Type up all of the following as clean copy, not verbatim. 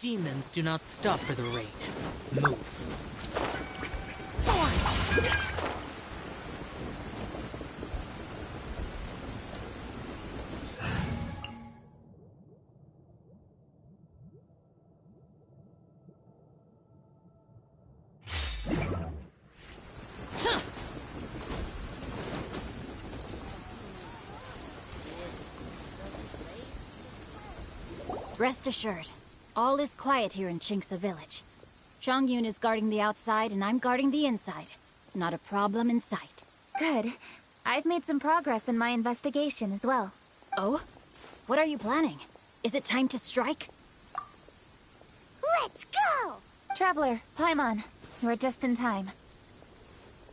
Demons do not stop for the rain. Move. Rest assured, all is quiet here in Qingce Village. Zhongyun is guarding the outside and I'm guarding the inside. Not a problem in sight. Good. I've made some progress in my investigation as well. Oh? What are you planning? Is it time to strike? Let's go! Traveler, Paimon, you are just in time.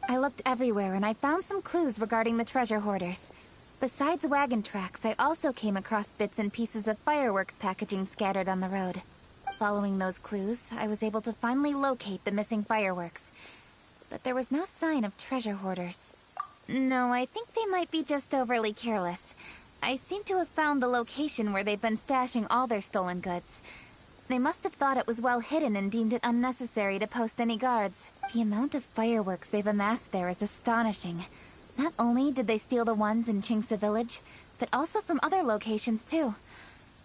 I looked everywhere and I found some clues regarding the treasure hoarders. Besides wagon tracks, I also came across bits and pieces of fireworks packaging scattered on the road. Following those clues, I was able to finally locate the missing fireworks. But there was no sign of treasure hoarders. No, I think they might be just overly careless. I seem to have found the location where they've been stashing all their stolen goods. They must have thought it was well hidden and deemed it unnecessary to post any guards. The amount of fireworks they've amassed there is astonishing. Not only did they steal the ones in Qingce Village, but also from other locations too.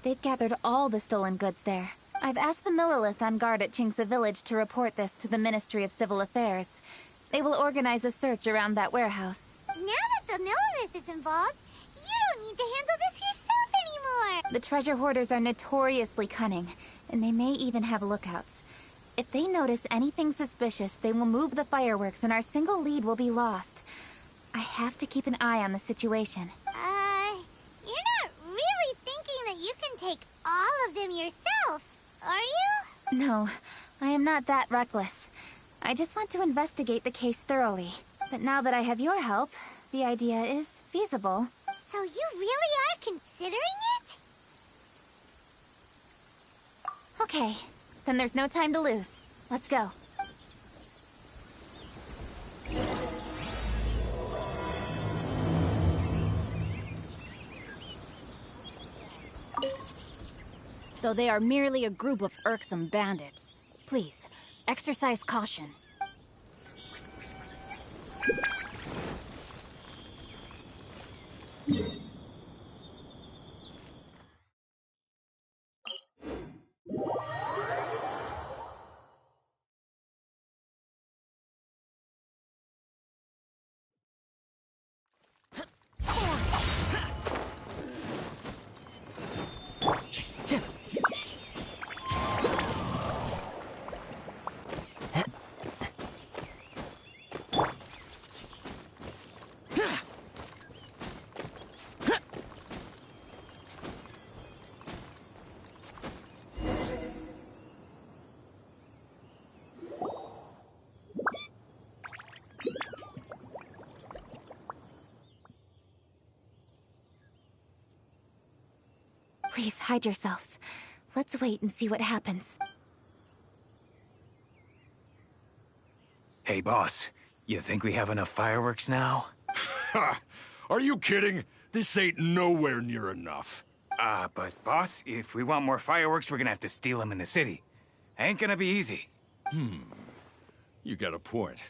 They've gathered all the stolen goods there. I've asked the Millilith on guard at Qingce Village to report this to the Ministry of Civil Affairs. They will organize a search around that warehouse. Now that the Millilith is involved, you don't need to handle this yourself anymore! The treasure hoarders are notoriously cunning, and they may even have lookouts. If they notice anything suspicious, they will move the fireworks and our single lead will be lost. I have to keep an eye on the situation. You're not really thinking that you can take all of them yourself, are you? No, I am not that reckless. I just want to investigate the case thoroughly. But now that I have your help, the idea is feasible. So you really are considering it? Okay, then there's no time to lose. Let's go. Though they are merely a group of irksome bandits. Please, exercise caution. Please, hide yourselves. Let's wait and see what happens. Hey, boss. You think we have enough fireworks now? Ha! Are you kidding? This ain't nowhere near enough. But boss, if we want more fireworks, we're gonna have to steal them in the city. Ain't gonna be easy. You got a point.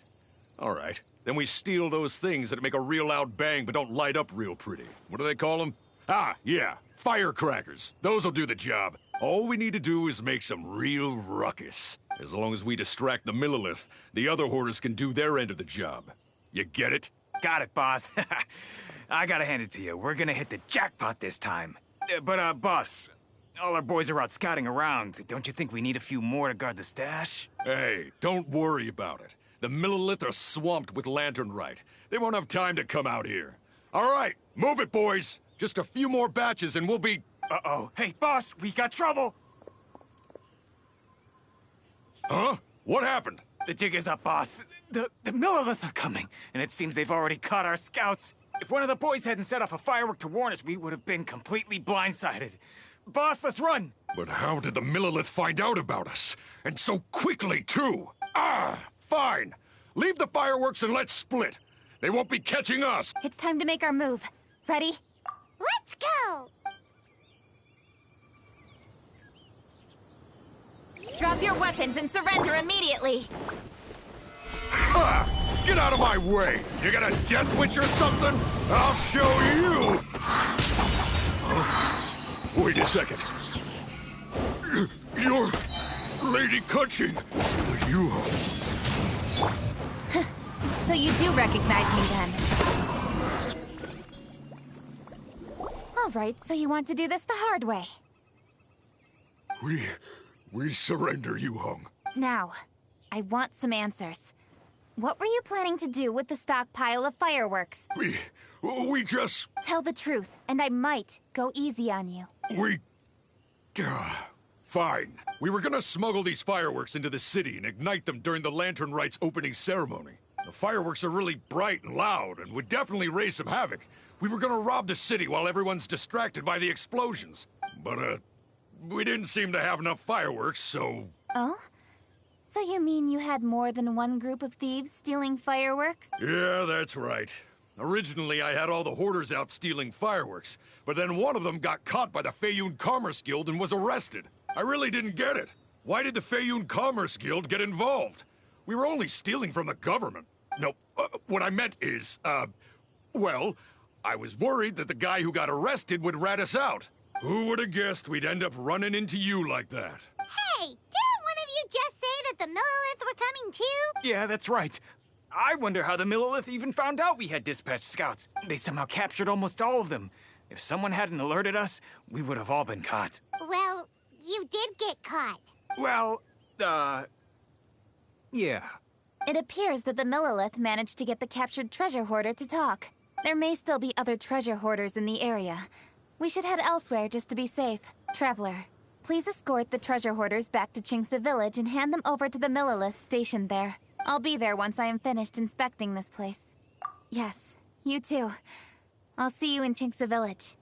All right. Then we steal those things that make a real loud bang but don't light up real pretty. What do they call them? Ah, yeah. Firecrackers. Those'll do the job. All we need to do is make some real ruckus. As long as we distract the Millilith, the other hoarders can do their end of the job. You get it? Got it, boss. I gotta hand it to you. We're gonna hit the jackpot this time. But, boss, all our boys are out scouting around. Don't you think we need a few more to guard the stash? Hey, don't worry about it. The Millilith are swamped with Lantern Rite. They won't have time to come out here. All right, move it, boys. Just a few more batches and we'll be... Uh-oh. Hey, boss, we got trouble! Huh? What happened? The jig is up, boss. The Millilith are coming, and it seems they've already caught our scouts. If one of the boys hadn't set off a firework to warn us, we would have been completely blindsided. Boss, let's run! But how did the Millilith find out about us? And so quickly, too! Ah, fine. Leave the fireworks and let's split. They won't be catching us. It's time to make our move. Ready? Let's go! Drop your weapons and surrender immediately! Ah, get out of my way! You got a death witch or something? I'll show you! Oh, wait a second. You're Lady Kutching. You... So you do recognize me then? All right, so you want to do this the hard way. We surrender, you hung. Now, I want some answers. What were you planning to do with the stockpile of fireworks? We just... Tell the truth, and I might go easy on you. Fine. We were gonna smuggle these fireworks into the city and ignite them during the Lantern Rite's opening ceremony. The fireworks are really bright and loud and would definitely raise some havoc. We were gonna rob the city while everyone's distracted by the explosions. But, we didn't seem to have enough fireworks, so... Oh? So you mean you had more than one group of thieves stealing fireworks? Yeah, that's right. Originally, I had all the hoarders out stealing fireworks, but then one of them got caught by the Feiyun Commerce Guild and was arrested. I really didn't get it. Why did the Feiyun Commerce Guild get involved? We were only stealing from the government. No, what I meant is, well, I was worried that the guy who got arrested would rat us out. Who would have guessed we'd end up running into you like that? Hey, didn't one of you just say that the Millilith were coming too? Yeah, that's right. I wonder how the Millilith even found out we had dispatched scouts. They somehow captured almost all of them. If someone hadn't alerted us, we would have all been caught. Well, you did get caught. Well, yeah. It appears that the Millilith managed to get the captured treasure hoarder to talk. There may still be other treasure hoarders in the area. We should head elsewhere just to be safe. Traveler, please escort the treasure hoarders back to Chingsa Village and hand them over to the Millilith stationed there. I'll be there once I am finished inspecting this place. Yes, you too. I'll see you in Chingsa Village.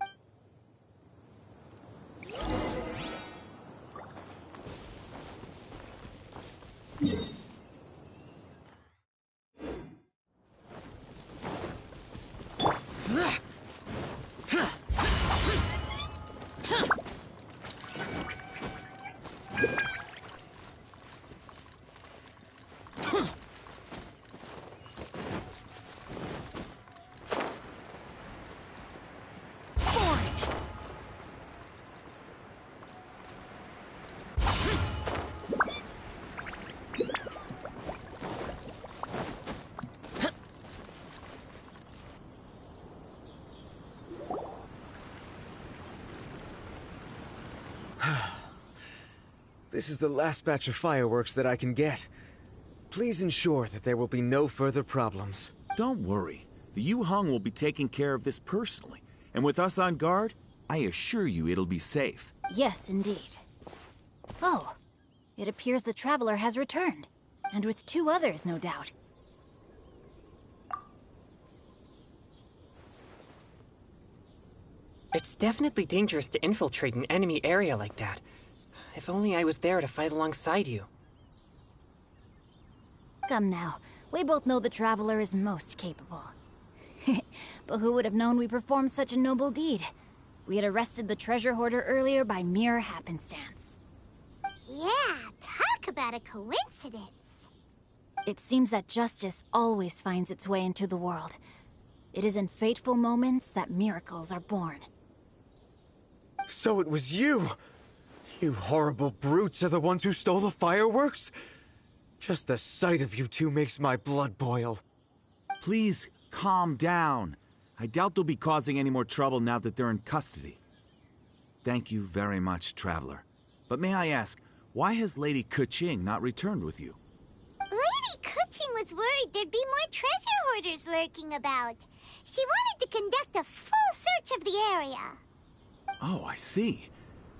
This is the last batch of fireworks that I can get. Please ensure that there will be no further problems. Don't worry. The Yu Hung will be taking care of this personally. And with us on guard, I assure you it'll be safe. Yes, indeed. Oh, it appears the Traveler has returned. And with 2 others, no doubt. It's definitely dangerous to infiltrate an enemy area like that. If only I was there to fight alongside you. Come now, we both know the Traveler is most capable. But who would have known we performed such a noble deed? We had arrested the treasure hoarder earlier by mere happenstance. Yeah, talk about a coincidence. It seems that justice always finds its way into the world. It is in fateful moments that miracles are born. So it was you! You horrible brutes are the ones who stole the fireworks? Just the sight of you two makes my blood boil. Please, calm down. I doubt they'll be causing any more trouble now that they're in custody. Thank you very much, Traveler. But may I ask, why has Lady Keqing not returned with you? Lady Kutching was was worried there'd be more treasure hoarders lurking about. She wanted to conduct a full search of the area. Oh, I see.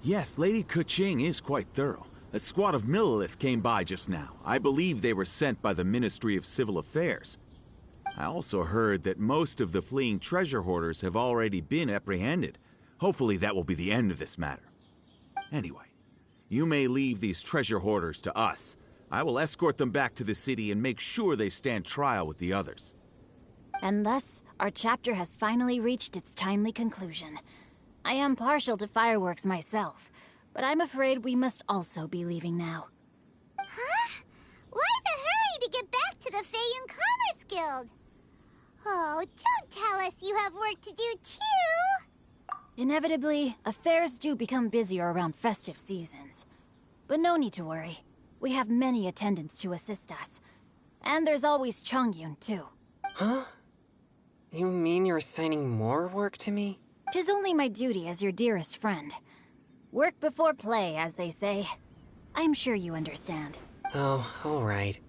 Yes, Lady Kuching is quite thorough. A squad of Millilith came by just now. I believe they were sent by the Ministry of Civil Affairs. I also heard that most of the fleeing treasure hoarders have already been apprehended. Hopefully that will be the end of this matter. Anyway, you may leave these treasure hoarders to us. I will escort them back to the city and make sure they stand trial with the others. And thus, our chapter has finally reached its timely conclusion. I am partial to fireworks myself, but I'm afraid we must also be leaving now. Huh? Why the hurry to get back to the Feiyun Commerce Guild? Oh, don't tell us you have work to do too! Inevitably, affairs do become busier around festive seasons. But no need to worry. We have many attendants to assist us. And there's always Chongyun, too. Huh? You mean you're assigning more work to me? 'Tis only my duty as your dearest friend. Work before play, as they say. I'm sure you understand. Oh, alright.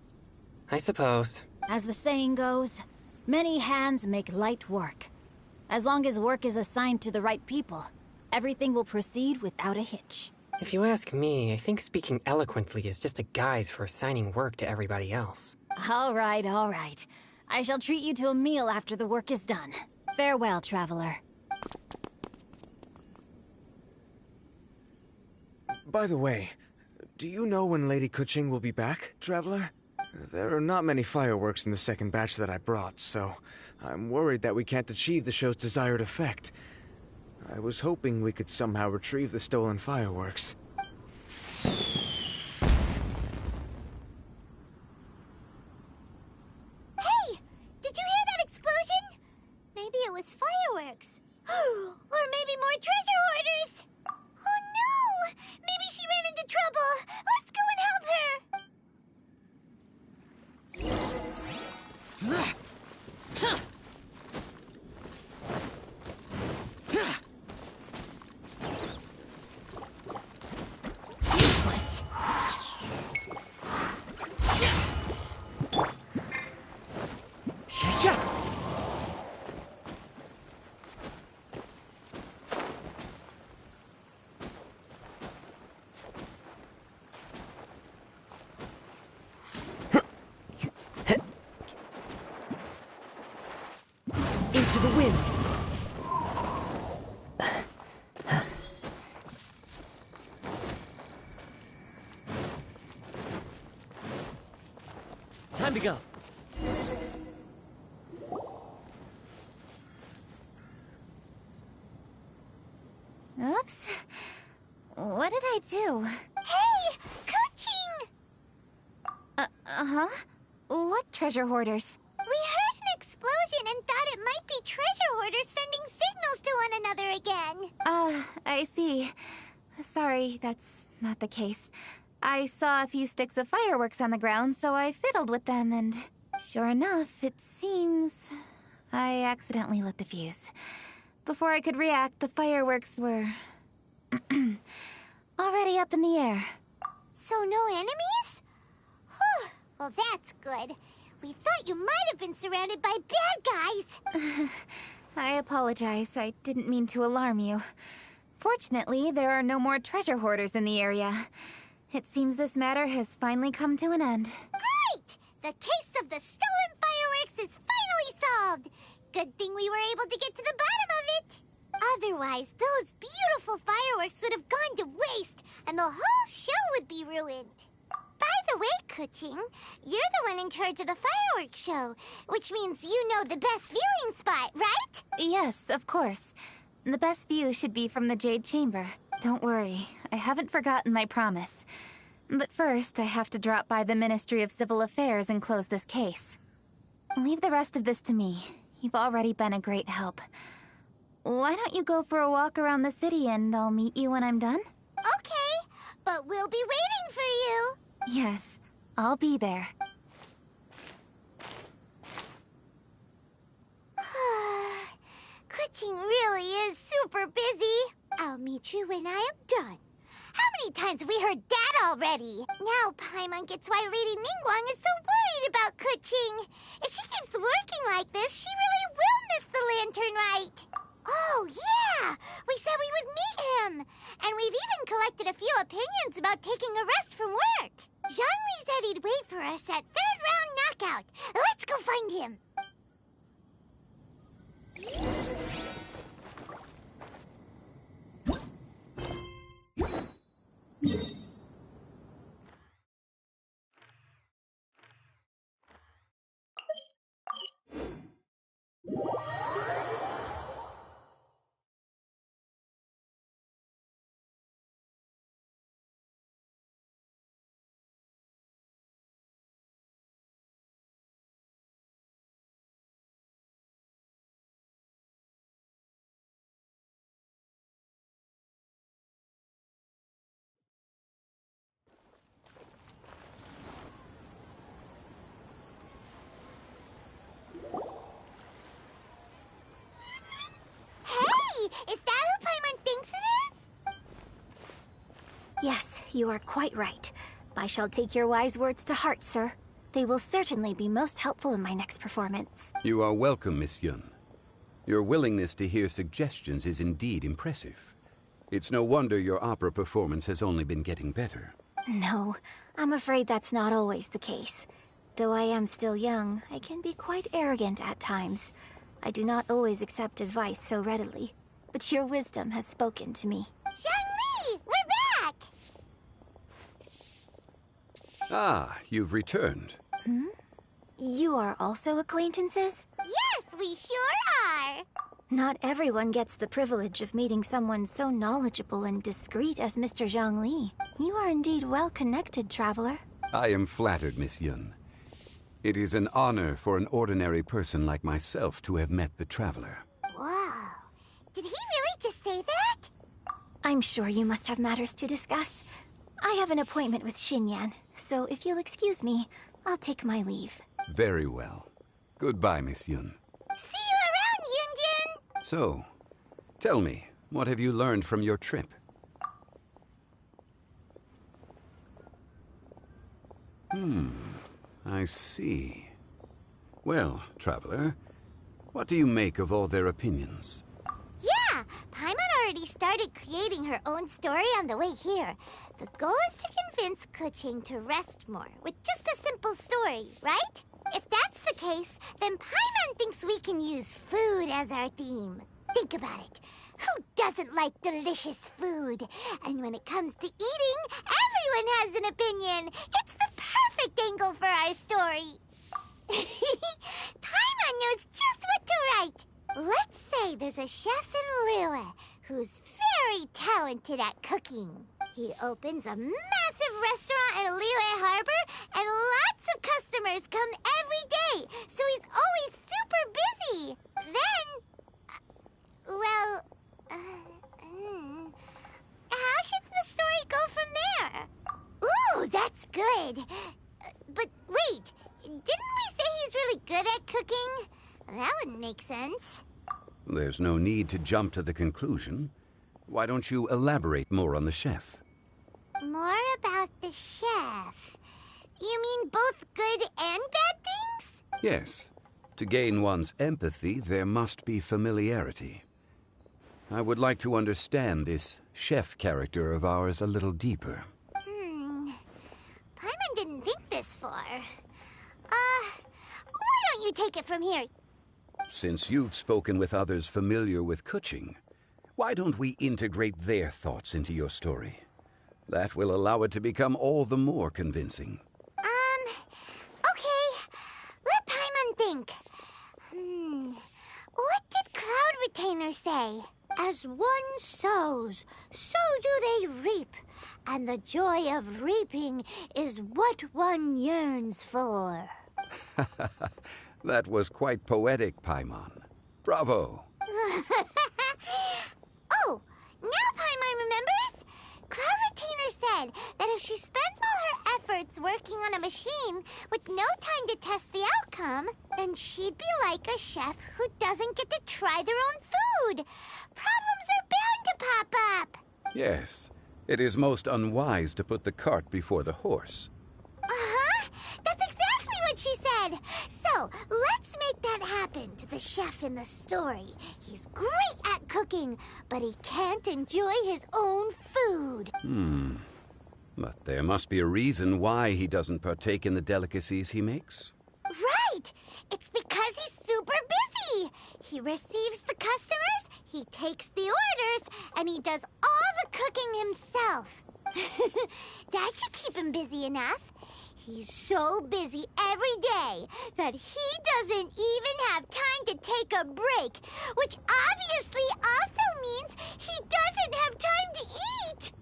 I suppose. As the saying goes, many hands make light work. As long as work is assigned to the right people, everything will proceed without a hitch. If you ask me, I think speaking eloquently is just a guise for assigning work to everybody else. All right, all right. I shall treat you to a meal after the work is done. Farewell, traveler. By the way, do you know when Lady Kuching will be back, Traveler? There are not many fireworks in the second batch that I brought, so I'm worried that we can't achieve the show's desired effect. I was hoping we could somehow retrieve the stolen fireworks. Hey! Did you hear that explosion? Maybe it was fireworks. Or maybe more treasure hoarders! Oh no! Maybe she ran into trouble! Let's go and help her! Useless. Into the wind! Time to go. Oops. What did I do? Hey! Coaching! Uh-huh. What treasure hoarders? We heard an explosion and thought it might be treasure hoarders sending signals to one another again. I see. Sorry, that's not the case. I saw a few sticks of fireworks on the ground, so I fiddled with them, and sure enough, it seems I accidentally lit the fuse. Before I could react, the fireworks were already up in the air. So no enemies? Whew. Well, that's good. We thought you might have been surrounded by bad guys. I apologize. I didn't mean to alarm you. Fortunately, there are no more treasure hoarders in the area. It seems this matter has finally come to an end. Great! The case of the stolen fireworks is finally solved. Good thing we were able to get to the bottom of it. Otherwise, those beautiful fireworks would have gone to waste, and the whole show would be ruined. By the way, Kuching, you're the one in charge of the fireworks show, which means you know the best viewing spot, right? Yes, of course. The best view should be from the Jade Chamber. Don't worry, I haven't forgotten my promise. But first, I have to drop by the Ministry of Civil Affairs and close this case. Leave the rest of this to me. You've already been a great help. Why don't you go for a walk around the city and I'll meet you when I'm done? Okay, but we'll be waiting for you. Yes, I'll be there. Kuching really is super busy. I'll meet you when I am done. How many times have we heard that already. Now Paimon gets why Lady Ningguang is so worried about Kuching. If she keeps working like this, she really will miss the Lantern Rite. Oh, yeah! We said we would meet him! And we've even collected a few opinions about taking a rest from work. Zhongli said he'd wait for us at third round knockout. Let's go find him. Is that who Paimon thinks it is? Yes, you are quite right. I shall take your wise words to heart, sir. They will certainly be most helpful in my next performance. You are welcome, Miss Yun. Your willingness to hear suggestions is indeed impressive. It's no wonder your opera performance has only been getting better. No, I'm afraid that's not always the case. Though I am still young, I can be quite arrogant at times. I do not always accept advice so readily. But your wisdom has spoken to me. Zhongli, we're back! Ah, you've returned. You are also acquaintances? Yes, we sure are! Not everyone gets the privilege of meeting someone so knowledgeable and discreet as Mr. Zhongli. You are indeed well connected, traveler. I am flattered, Miss Yun. It is an honor for an ordinary person like myself to have met the traveler. Whoa. Did he really just say that? I'm sure you must have matters to discuss. I have an appointment with Xinyan, so if you'll excuse me, I'll take my leave. Very well. Goodbye, Miss Yun. See you around, Yunjin! So, tell me, what have you learned from your trip? I see. Well, traveler, what do you make of all their opinions? Yeah, Paimon already started creating her own story on the way here. The goal is to convince Kuching to rest more with just a simple story, right? If that's the case, then Paimon thinks we can use food as our theme. Think about it. Who doesn't like delicious food? And when it comes to eating, everyone has an opinion. It's the perfect angle for our story. Paimon knows just what to write. Let's say there's a chef in Liyue who's very talented at cooking. He opens a massive restaurant in Liyue Harbor, and lots of customers come every day, so he's always super busy. Then, how should the story go from there? Ooh, that's good. But wait, didn't we say he's really good at cooking? That wouldn't make sense. There's no need to jump to the conclusion. Why don't you elaborate more on the chef? More about the chef. You mean both good and bad things? Yes. To gain one's empathy, there must be familiarity. I would like to understand this chef character of ours a little deeper. Paimon didn't think this far. Why don't you take it from here? Since you've spoken with others familiar with Kuching, why don't we integrate their thoughts into your story? That will allow it to become all the more convincing. Okay. Let Paimon think. What did Cloud Retainer say? As one sows, so do they reap. And the joy of reaping is what one yearns for. That was quite poetic, Paimon. Bravo! Oh, now Paimon remembers? Cloud Retainer said that if she spends all her efforts working on a machine with no time to test the outcome, then she'd be like a chef who doesn't get to try their own food. Problems are bound to pop up. Yes, It is most unwise to put the cart before the horse. Uh-huh! That's exactly what she said! So, let's make that happen to the chef in the story. He's great at cooking, but he can't enjoy his own food. But there must be a reason why he doesn't partake in the delicacies he makes. Right! It's because he's super busy! He receives the customers, he takes the orders, and he does all the cooking himself. That should keep him busy enough. He's so busy every day that he doesn't even have time to take a break, which obviously also means he doesn't have time to eat.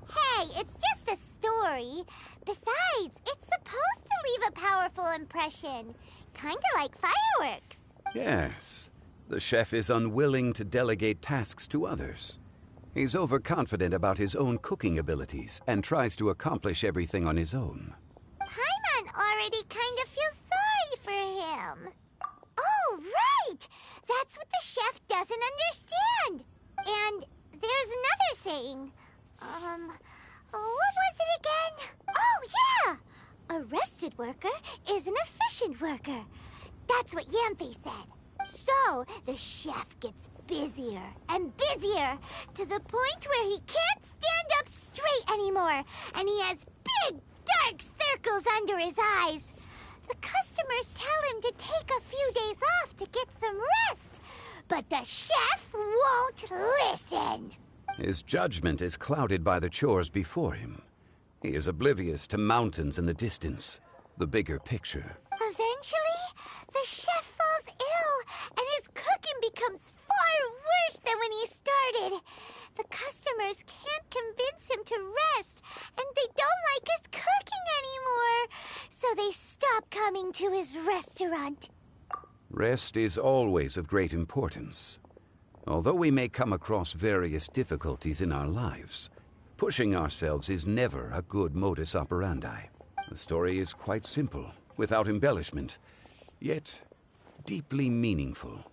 Hey, it's just a story. Besides, it's supposed to leave a powerful impression. Kinda like fireworks. Yes, the chef is unwilling to delegate tasks to others. He's overconfident about his own cooking abilities and tries to accomplish everything on his own. Paimon already kind of feels sorry for him. Oh, right! That's what the chef doesn't understand. And there's another saying. What was it again? Oh, yeah! A rested worker is an efficient worker. That's what Yamfe said. So, the chef gets busier and busier to the point where he can't stand up straight anymore, and he has big, dark circles under his eyes. The customers tell him to take a few days off to get some rest, but the chef won't listen. His judgment is clouded by the chores before him. He is oblivious to mountains in the distance, the bigger picture. Eventually, the chef falls ill, and his cooking becomes far worse than when he started. The customers can't convince him to rest, and they don't like his cooking anymore, so they stop coming to his restaurant. Rest is always of great importance. Although we may come across various difficulties in our lives, pushing ourselves is never a good modus operandi. The story is quite simple, without embellishment, yet deeply meaningful.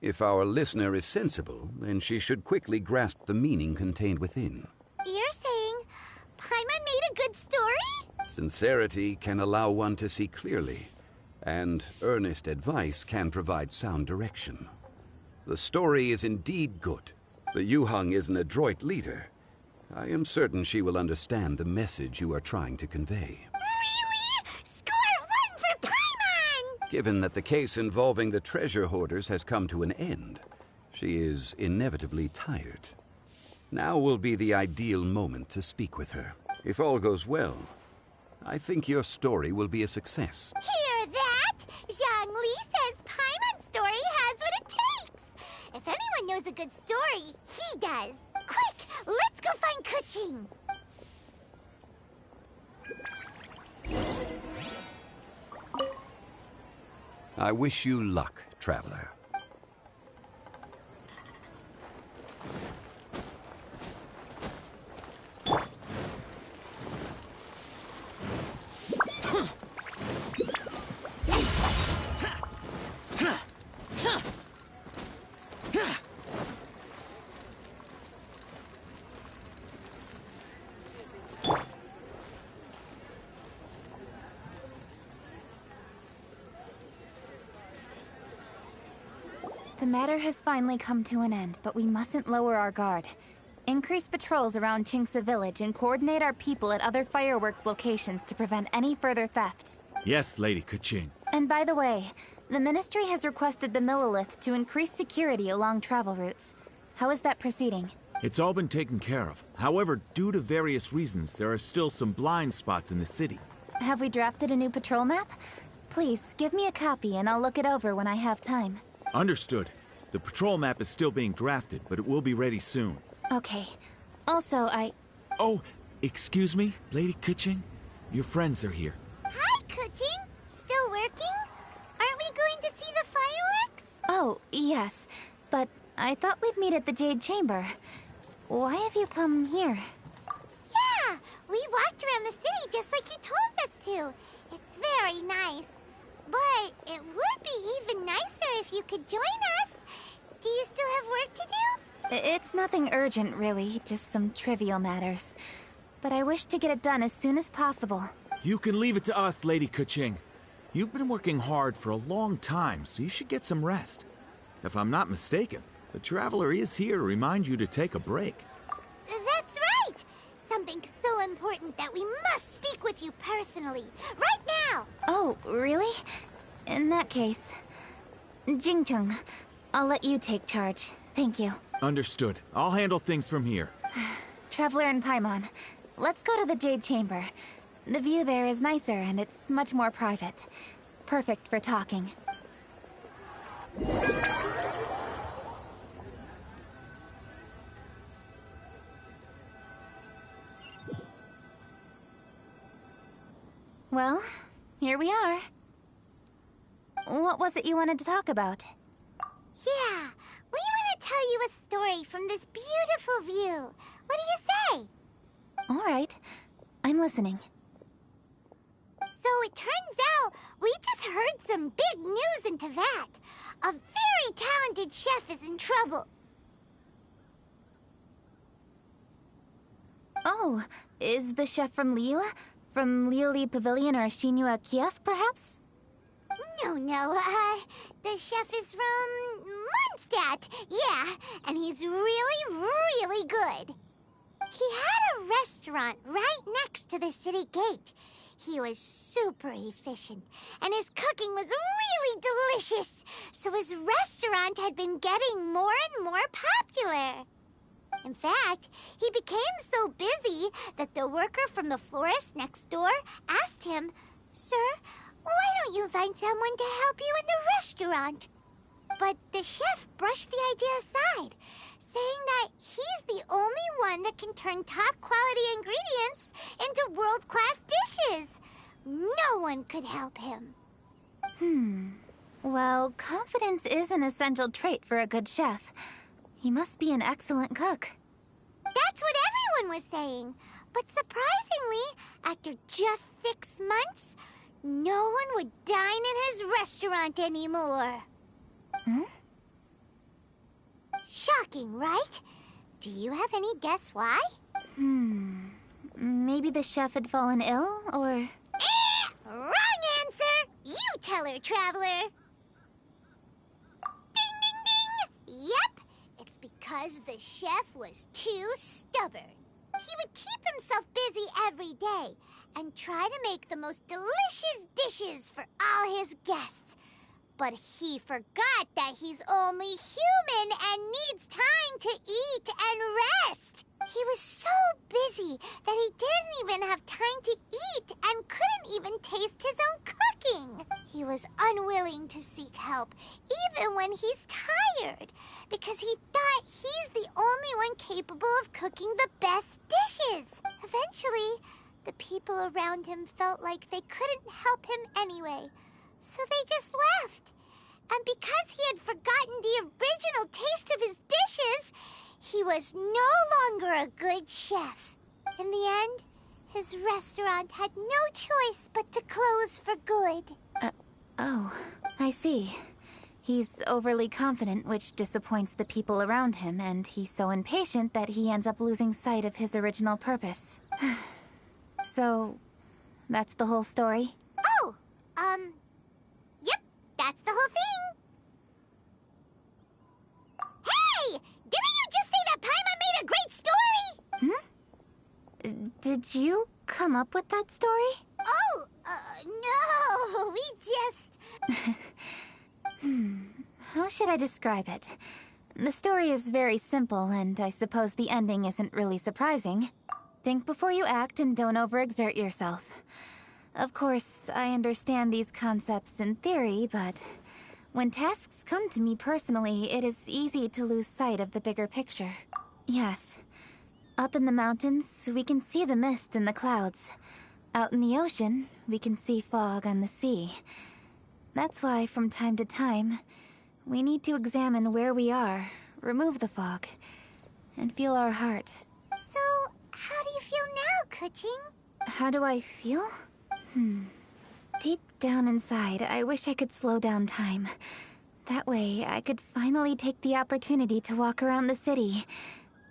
If our listener is sensible, then she should quickly grasp the meaning contained within. You're saying Paimon made a good story? Sincerity can allow one to see clearly, and earnest advice can provide sound direction. The story is indeed good. The Yuhang is an adroit leader. I am certain she will understand the message you are trying to convey. Really? Score 1 for Paimon! Given that the case involving the treasure hoarders has come to an end, she is inevitably tired. Now will be the ideal moment to speak with her. If all goes well, I think your story will be a success. Hear that? Zhang Li says Paimon's story has what it takes. If anyone knows a good story, he does. Quick, let's go find Kuching. I wish you luck, traveler. The matter has finally come to an end, but we mustn't lower our guard. Increase patrols around Qingce Village and coordinate our people at other fireworks locations to prevent any further theft. Yes, Lady Keqing. And by the way, the Ministry has requested the Millelith to increase security along travel routes. How is that proceeding? It's all been taken care of. However, due to various reasons, there are still some blind spots in the city. Have we drafted a new patrol map? Please, give me a copy and I'll look it over when I have time. Understood. The patrol map is still being drafted, but it will be ready soon. Okay. Also, Oh, excuse me, Lady Keqing? Your friends are here. Hi, Kuching. Still working? Aren't we going to see the fireworks? Oh, yes. But I thought we'd meet at the Jade Chamber. Why have you come here? Yeah, we walked around the city just like you told us to. It's very nice. But it would be even nicer if you could join us. Do you still have work to do? It's nothing urgent, really, just some trivial matters. But I wish to get it done as soon as possible. You can leave it to us, Lady Kuching. You've been working hard for a long time, so you should get some rest. If I'm not mistaken, the Traveler is here to remind you to take a break. That's right! Something so important that we must speak with you personally, right now! Oh, really? In that case... Jingcheng, I'll let you take charge. Thank you. Understood. I'll handle things from here. Traveler and Paimon, let's go to the Jade Chamber. The view there is nicer and it's much more private. Perfect for talking. Well, here we are. What was it you wanted to talk about? Yeah, we want to tell you a story from this beautiful view. What do you say? All right, I'm listening. So it turns out we just heard some big news in Teyvat. A very talented chef is in trouble. Oh, is the chef from Liyue? From Liuli Pavilion or Shinua Kiosk, perhaps? No, the chef is from Mondstadt. Yeah, and he's really good. He had a restaurant right next to the city gate. He was super efficient, and his cooking was really delicious. So his restaurant had been getting more and more popular. In fact, he became so busy that the worker from the florist next door asked him, "Sir, why don't you find someone to help you in the restaurant?" But the chef brushed the idea aside, saying that he's the only one that can turn top-quality ingredients into world-class dishes. No one could help him. Well, confidence is an essential trait for a good chef. He must be an excellent cook. That's what everyone was saying. But surprisingly, after just 6 months, no one would dine in his restaurant anymore. Shocking, right? Do you have any guess why? Maybe the chef had fallen ill, or... Wrong answer! You tell her, Traveler! Ding, ding, ding! Yep, it's because the chef was too stubborn. He would keep himself busy every day and try to make the most delicious dishes for all his guests. But he forgot that he's only human and needs time to eat and rest. He was so busy that he didn't even have time to eat and couldn't even taste his own cooking. He was unwilling to seek help, even when he's tired, because he thought he's the only one capable of cooking the best dishes. Eventually, the people around him felt like they couldn't help him anyway, so they just left. And because he had forgotten the original taste of his dishes, he was no longer a good chef. In the end, his restaurant had no choice but to close for good. Oh, I see. He's overly confident, which disappoints the people around him, and he's so impatient that he ends up losing sight of his original purpose. So, that's the whole story? Oh, yep, that's the whole thing. Hey! Didn't you just say that Paimon made a great story? Did you come up with that story? Oh, no, we just... How should I describe it? The story is very simple, and I suppose the ending isn't really surprising. Think before you act and don't overexert yourself. Of course, I understand these concepts in theory, but when tasks come to me personally, it is easy to lose sight of the bigger picture. Yes. Up in the mountains, we can see the mist and the clouds. Out in the ocean, we can see fog on the sea. That's why, from time to time, we need to examine where we are, remove the fog, and feel our heart. So, how do you feel now, Kuching? How do I feel? Deep down inside, I wish I could slow down time. That way, I could finally take the opportunity to walk around the city,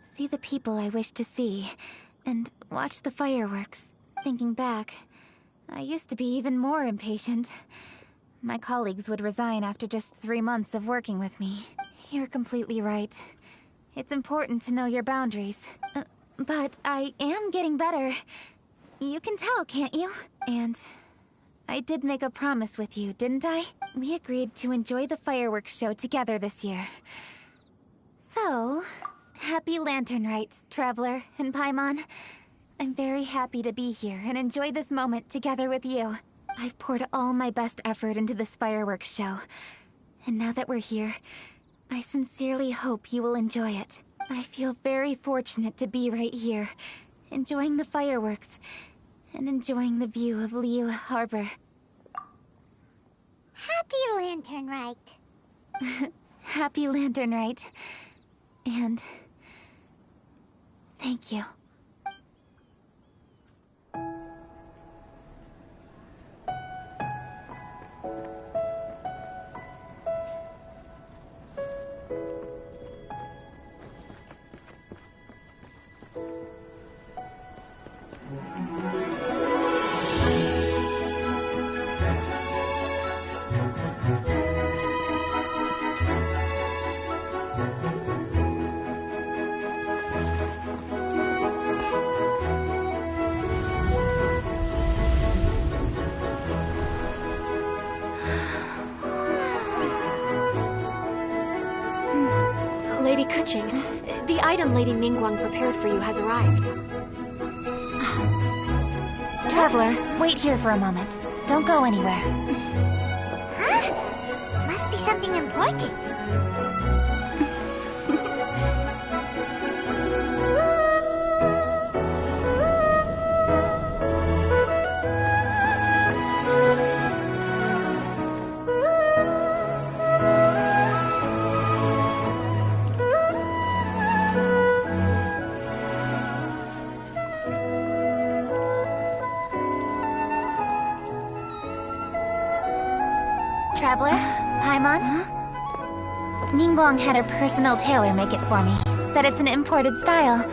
see the people I wish to see, and watch the fireworks. Thinking back, I used to be even more impatient. My colleagues would resign after just 3 months of working with me. You're completely right. It's important to know your boundaries. But I am getting better. You can tell, can't you? And I did make a promise with you, didn't I? We agreed to enjoy the fireworks show together this year. So, happy Lantern Rite, Traveler and Paimon. I'm very happy to be here and enjoy this moment together with you. I've poured all my best effort into this fireworks show. And now that we're here, I sincerely hope you will enjoy it. I feel very fortunate to be right here, enjoying the fireworks, and enjoying the view of Liyue Harbor. Happy Lantern Rite. Happy Lantern Rite. And thank you. Lady Kuching, the item Lady Ningguang prepared for you has arrived. Traveler, wait here for a moment. Don't go anywhere. Huh? Must be something important. Traveler, Paimon? Ningguang had her personal tailor make it for me. Said it's an imported style.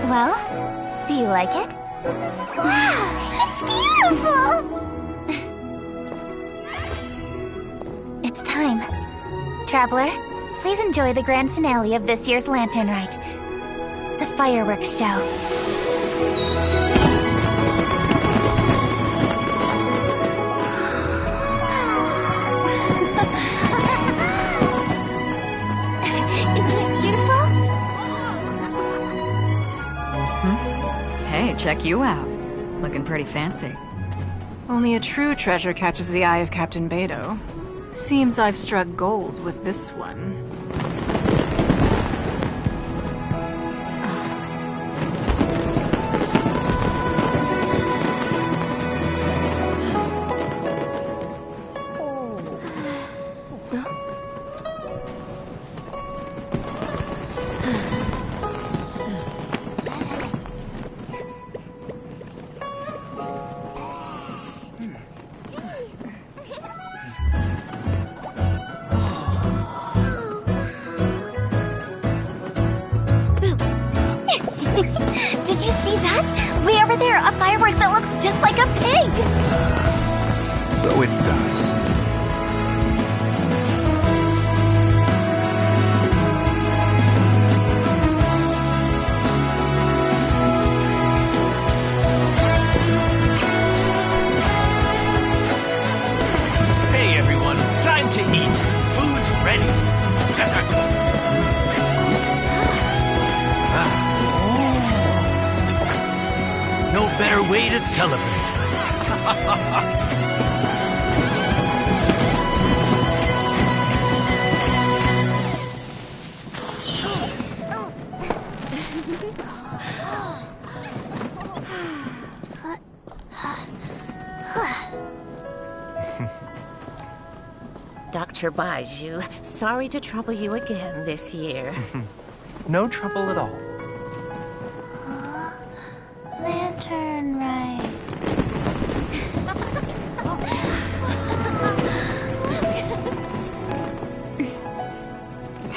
Well, do you like it? Wow, it's beautiful! It's time. Traveler, please enjoy the grand finale of this year's Lantern Rite. The fireworks show. Hey, check you out. Looking pretty fancy. Only a true treasure catches the eye of Captain Beidou. Seems I've struck gold with this one. Did you see that? Way over there, a firework that looks just like a pig! So it does. Hey everyone, time to eat. Food's ready. No better way to celebrate. Dr. Baiju, sorry to trouble you again this year. No trouble at all. Lantern Rite.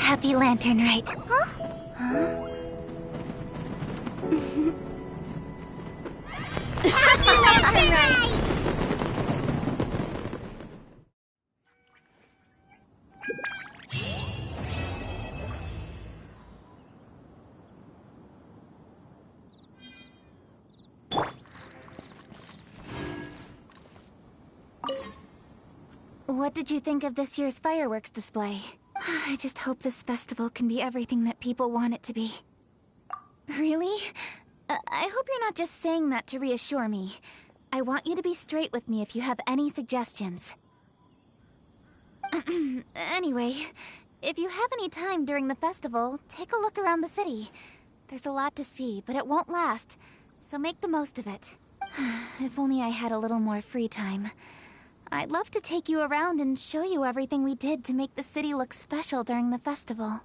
Happy Lantern Rite. Huh? Happy Lantern Rite! What did you think of this year's fireworks display? I just hope this festival can be everything that people want it to be. Really? I hope you're not just saying that to reassure me. I want you to be straight with me if you have any suggestions. Anyway, if you have any time during the festival, take a look around the city. There's a lot to see, but it won't last, so make the most of it. If only I had a little more free time. I'd love to take you around and show you everything we did to make the city look special during the festival.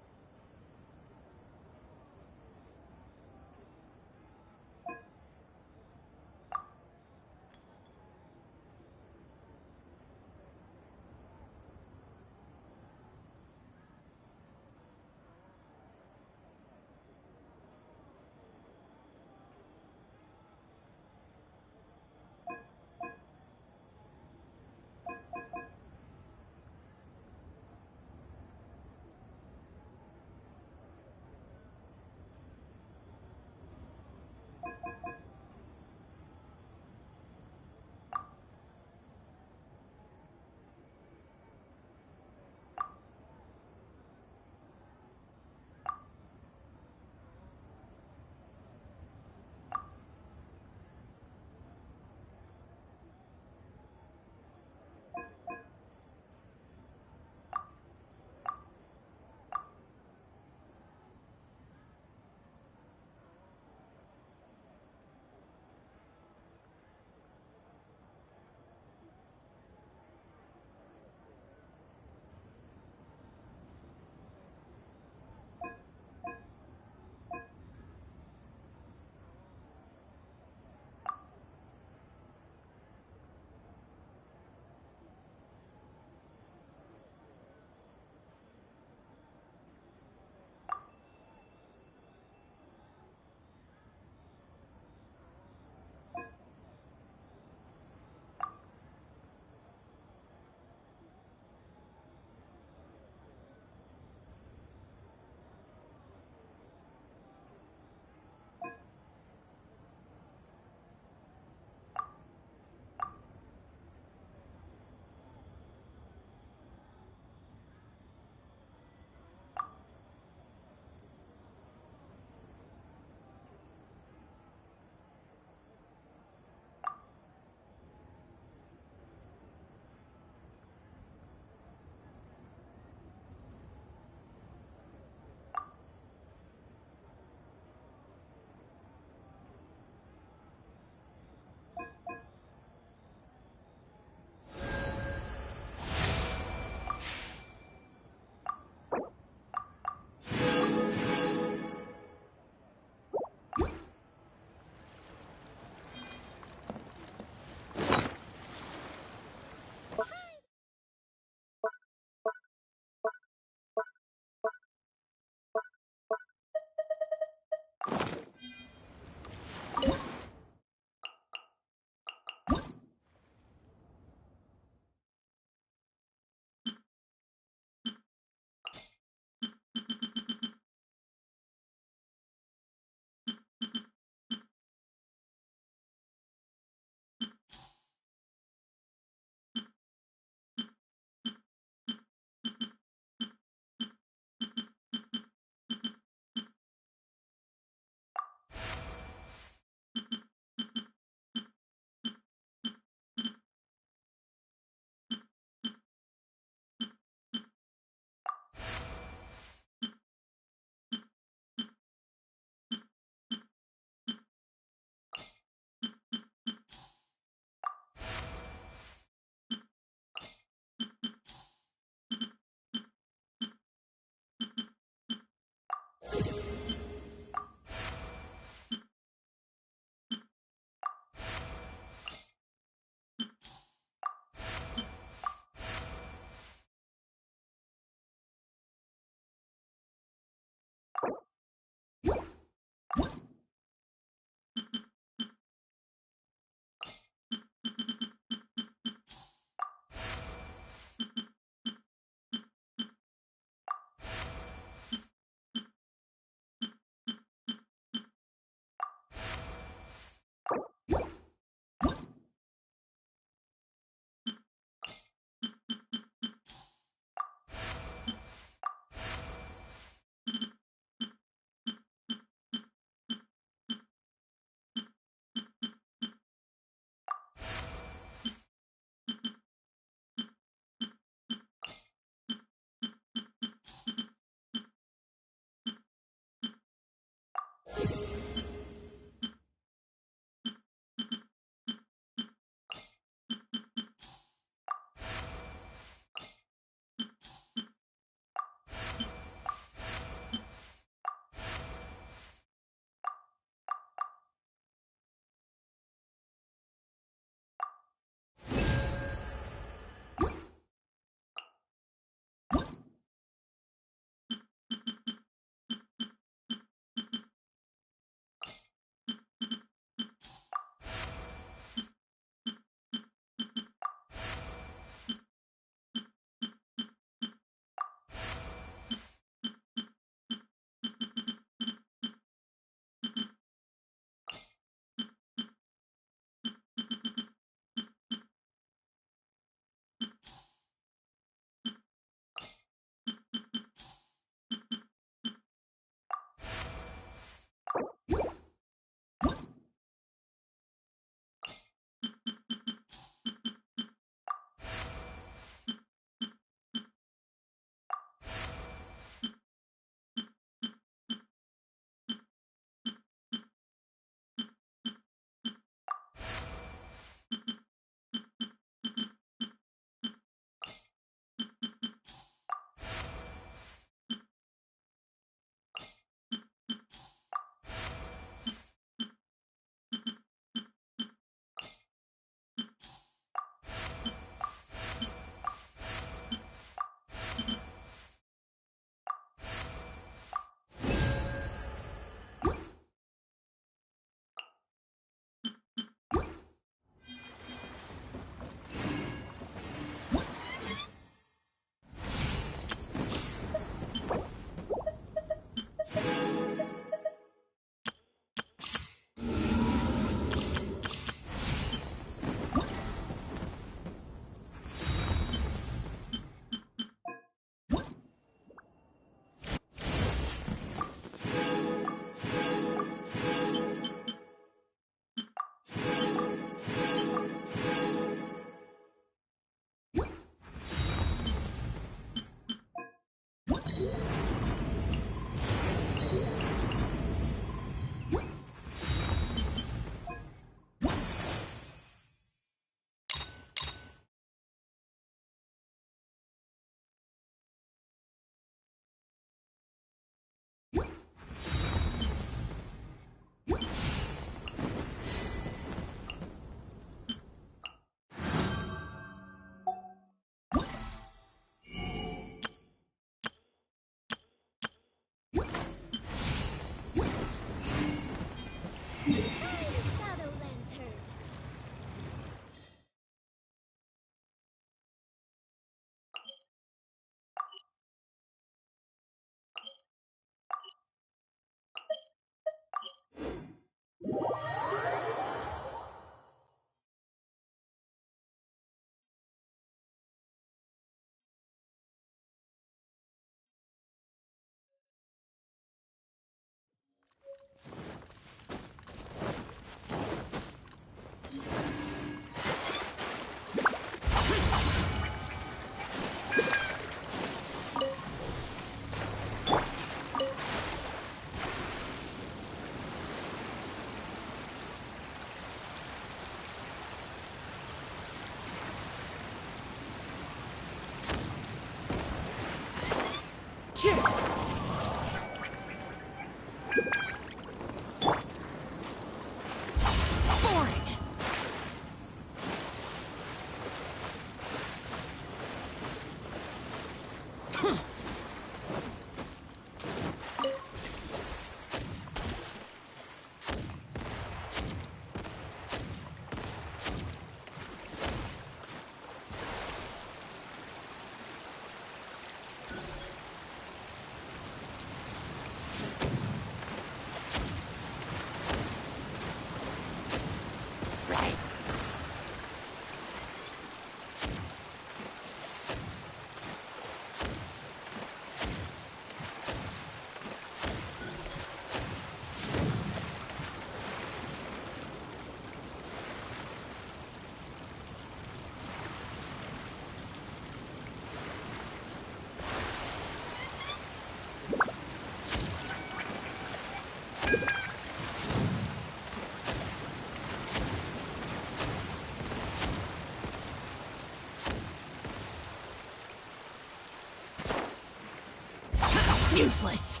Useless.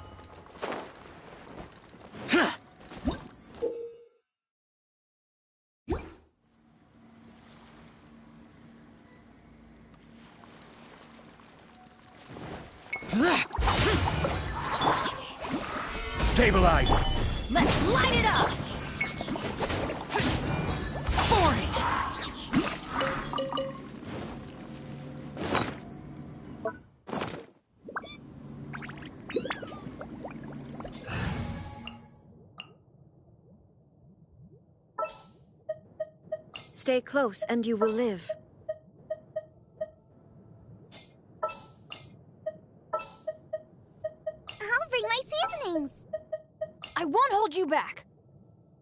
Stabilize! Let's light it up! Boring! Stay close and you will live. I'll bring my seasonings. I won't hold you back.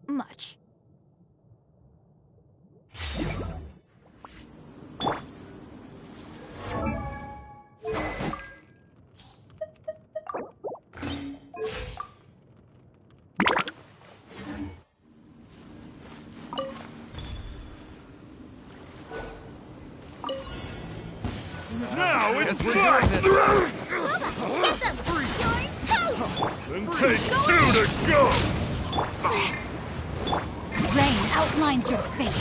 Much. Now it's Get time! them! You're toast! Then take two to go! Rain outlines your fate.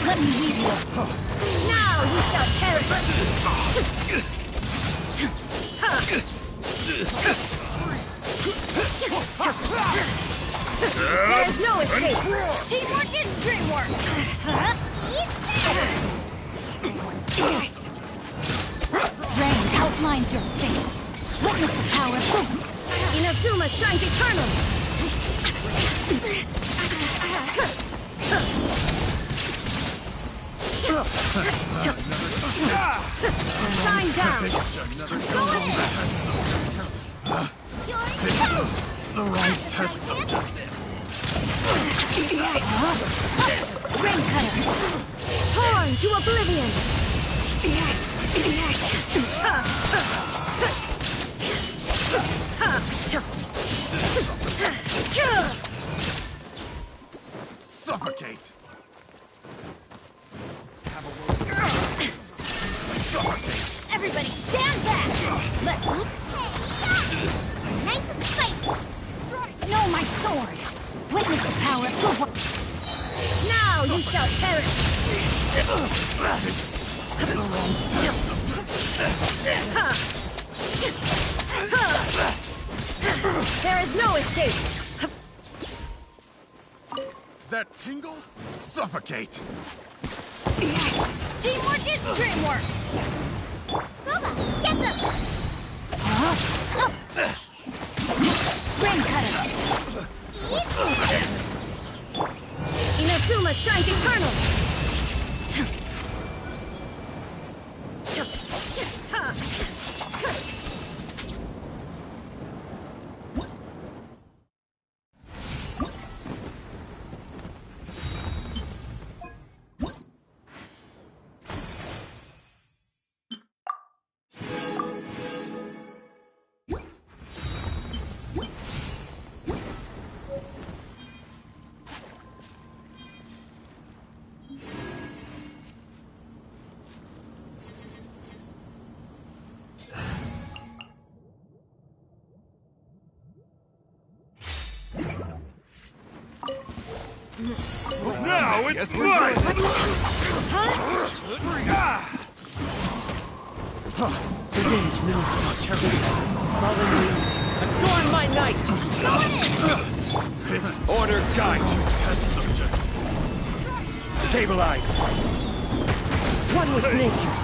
Let me lead you. Now you shall perish! There is no escape! Teamwork is dreamwork. Rain outlines your fate. Witness the power of Inazuma shines eternal! Shine down! Go ahead! The right test subject. Rain cutter! Torn to oblivion! Suffocate! Everybody stand back! Let's look. Nice and spicy. No, my sword! Witness the power of Now you shall perish! There is no escape! That tingle? Suffocate! Teamwork is dreamwork! Guma, get them! Rain cutter! Inazuma shines eternal! Now it's mine! Revenge knows no terror. Fallen leaves, adorn my night! Go in! Order guide you. Stabilize. One with nature.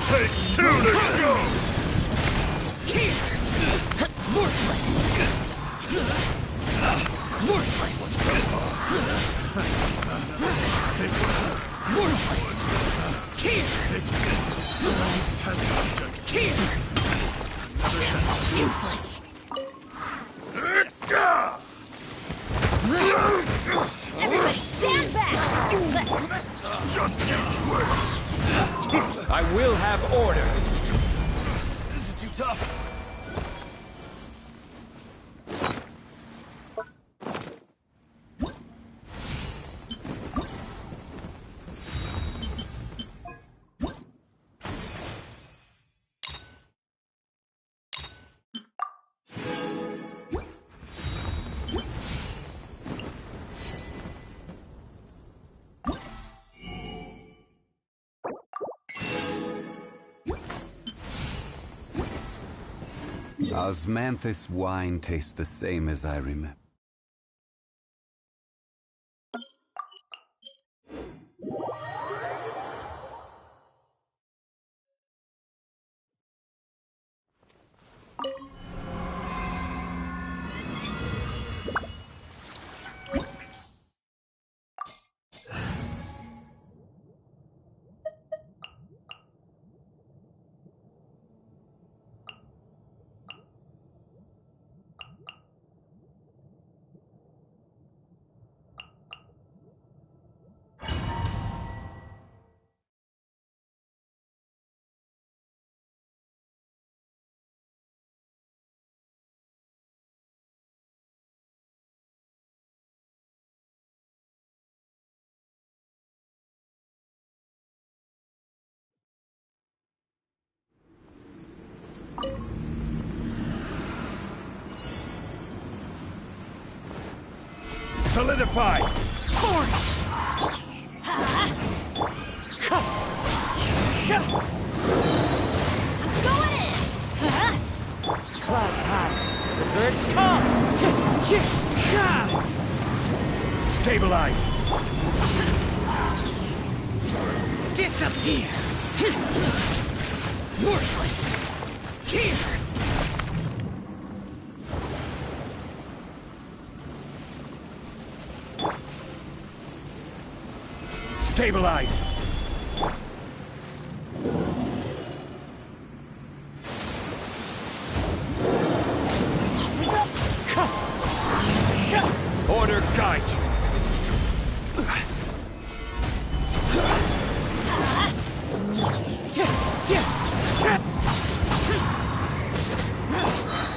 Take two to go! Worthless! Worthless! Worthless! Here! Here! Useless! Everybody stand back! I will have order. This is too tough. Osmanthus wine tastes the same as I remember. Solidify! Clouds high. The birds come. Stabilize! Disappear. Worthless. Here. Stabilize! Order guide you.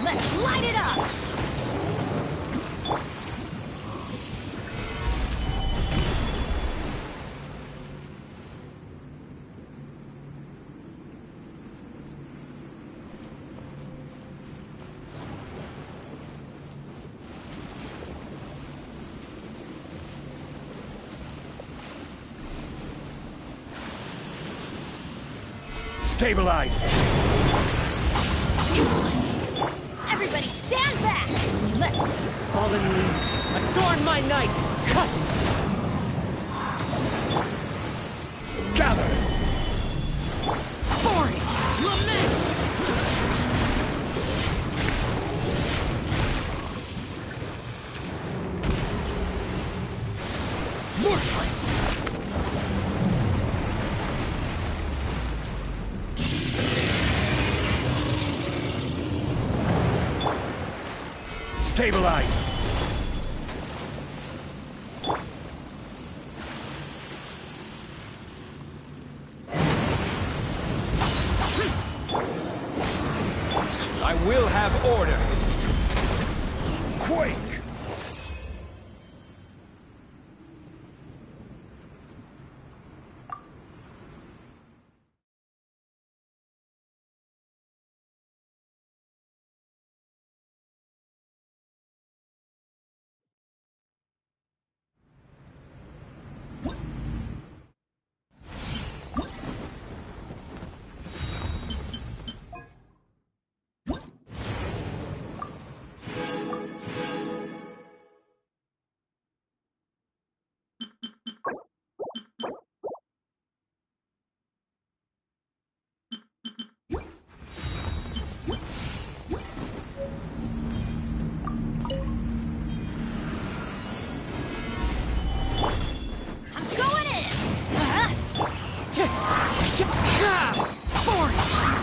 Let's light it up. Stabilize! Useless! Everybody stand back! Let's... Fallen leaves, adorn my night! Cut! Gather! Boring! Lament! Worthless! Stabilize! I will have order. Quake!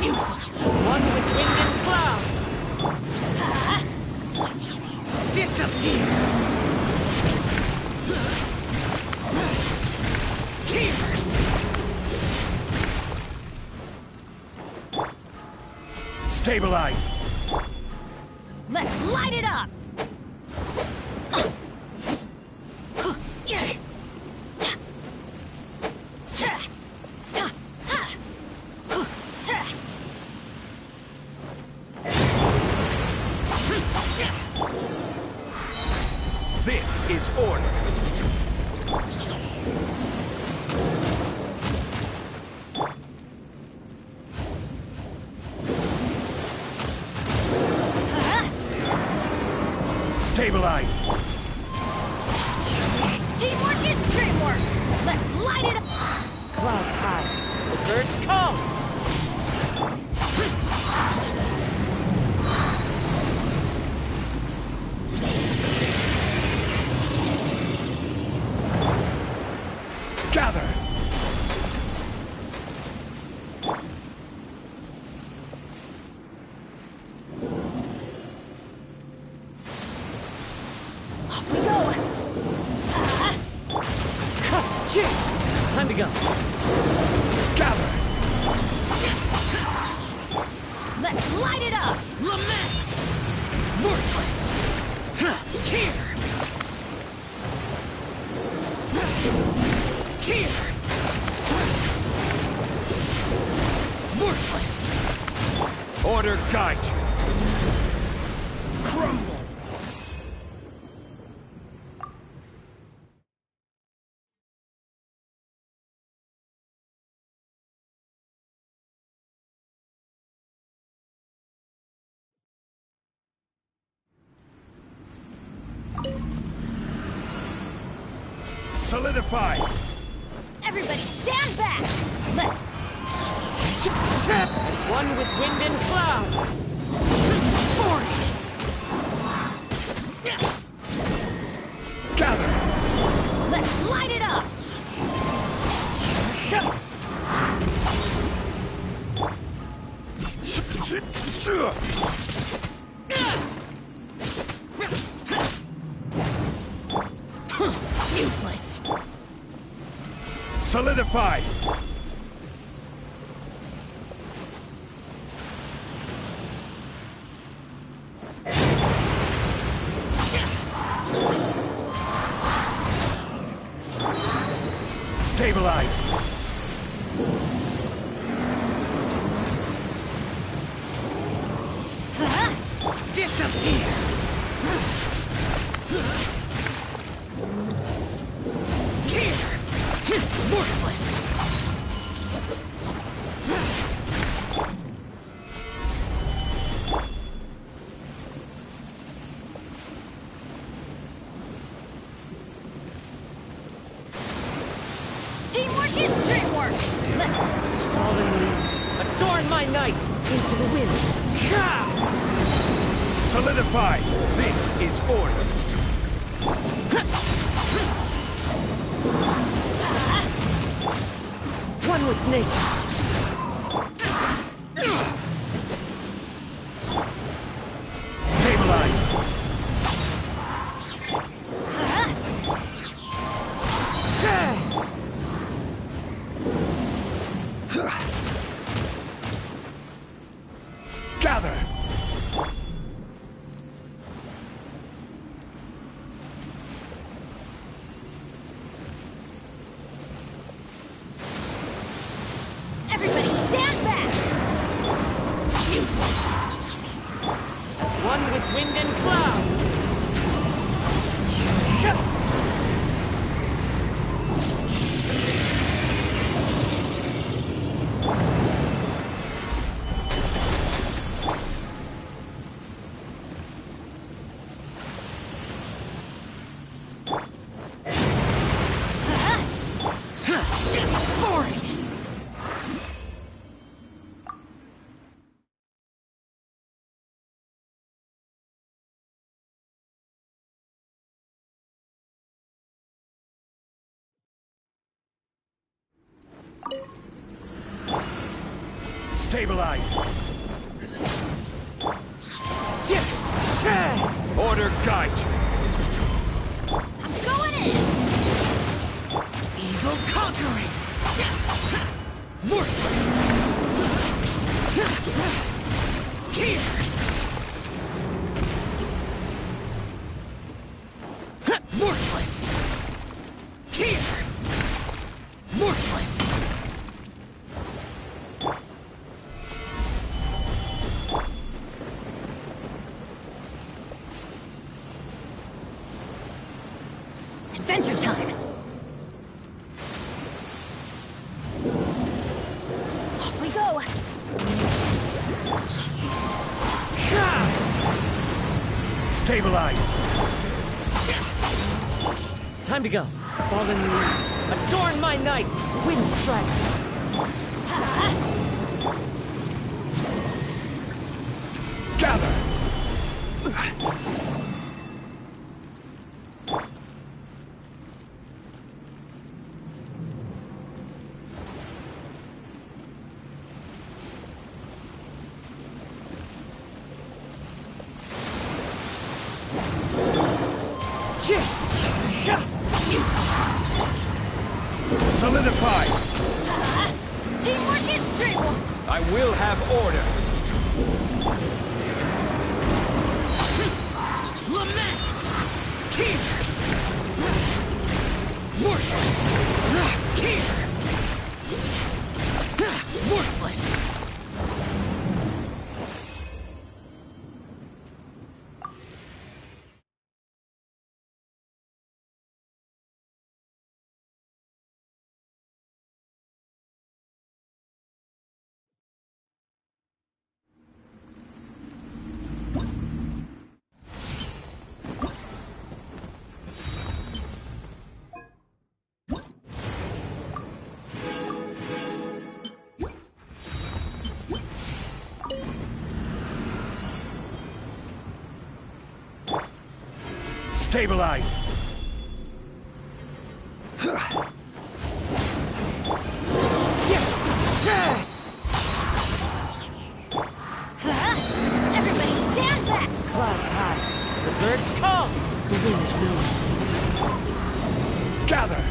As one with wind and cloud. Disappear. Stabilize. Let's light it up! This is order. Stabilize. Teamwork is dreamwork! Let's light it up! Clouds high. The birds come. Gather. Off we go. Time to go. Gather. Let's light it up! Lament. Worthless. Here. Here. Worthless. Order guide you. Crumble. Solidify. Everybody stand back! Let's... As one with wind and cloud. Gather. Let's light it up! Useless. Solidify. Stabilize. Disappear. Worthless. Teamwork is dreamwork! Let's... Fallen leaves. Adorn my night. Into the wind. Solidify. This is order. One with nature. Stabilize. Gather. Everybody stand back! Useless. As one with wind and cloud. Stabilize! Order guide you! I'm going in! Eagle conquering! Worthless! Here! Worthless! Here! Worthless! Adventure time! Off we go! Stabilize! Time to go. Fallen leaves. Adorn my night. Wind strike. Gather! Solidify! Teamwork is triple! I will have order! Lament! Here! Worthless! Here! Worthless! Stabilize! Everybody stand back! Clouds high. The birds call. The wind knows. Gather!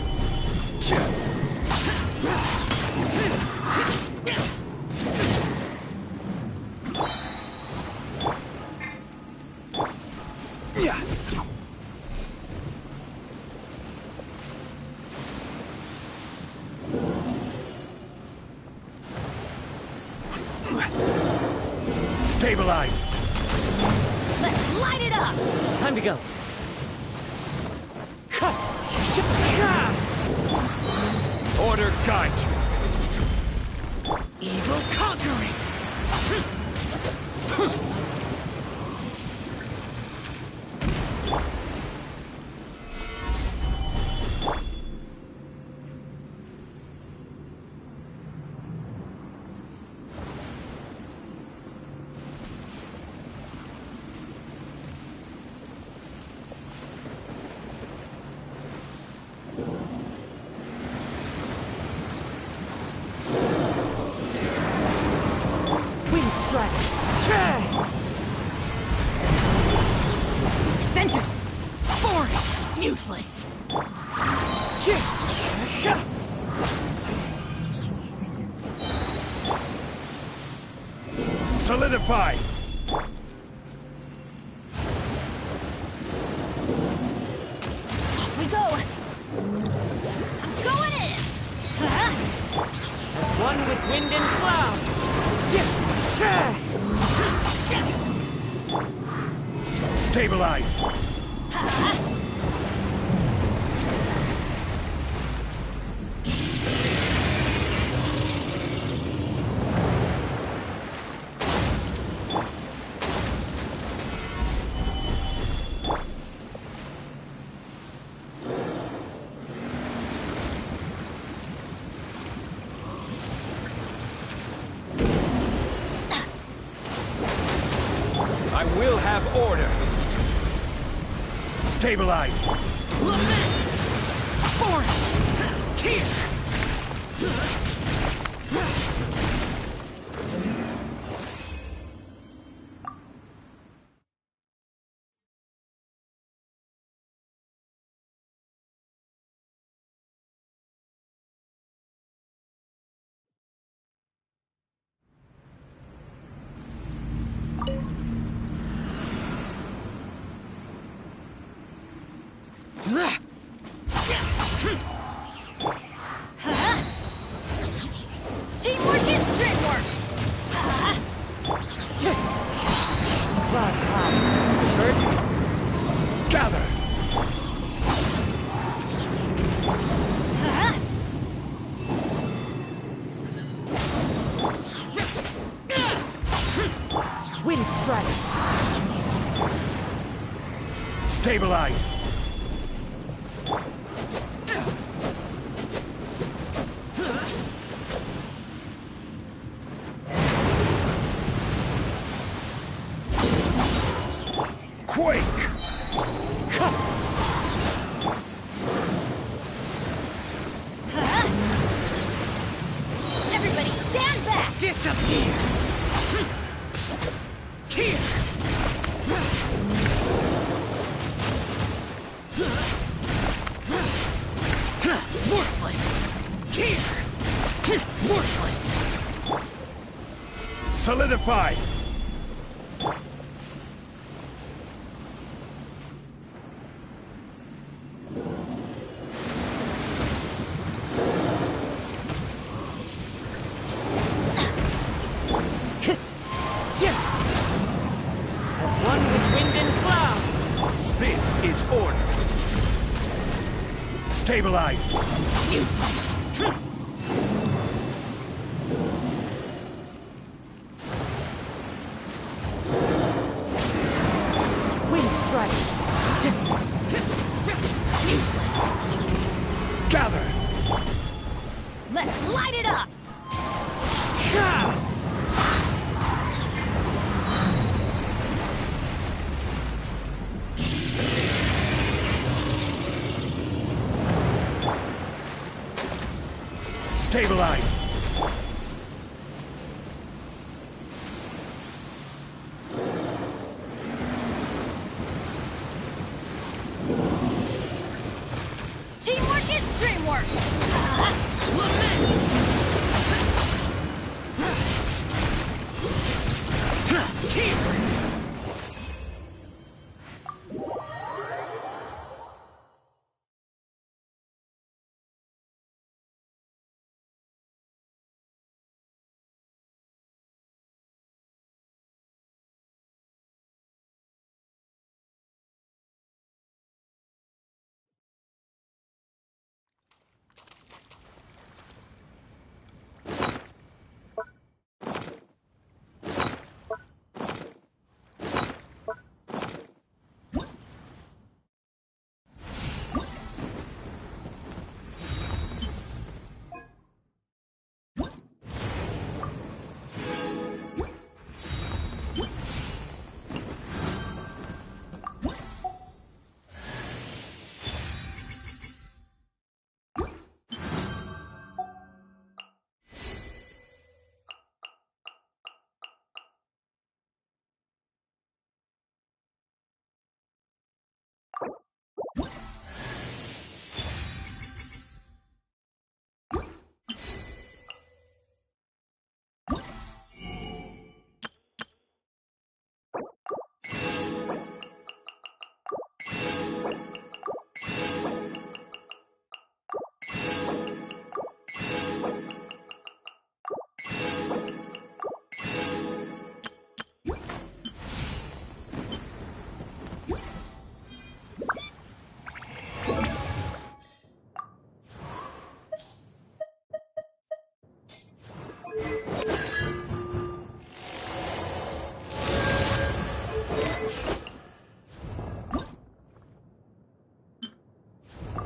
Stabilize! Let's light it up! Time to go. Order guide you! Eagle conquering! Wind strike. Adventure! Foreign! Useless! Solidify! Off we go! I'm going in! As one with wind and cloud. Stabilize! I will have order! Stabilize! Lament! Foreign! Here! strike! Stabilize! Quake! Everybody stand back! Disappear! Here! Worthless! Here! Worthless! Solidify! As one with wind and cloud! This is order! Stabilize! Useless! Wind strike! Useless! Gather! Let's light it up! Stabilize! Teamwork is dreamwork!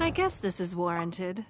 I guess this is warranted.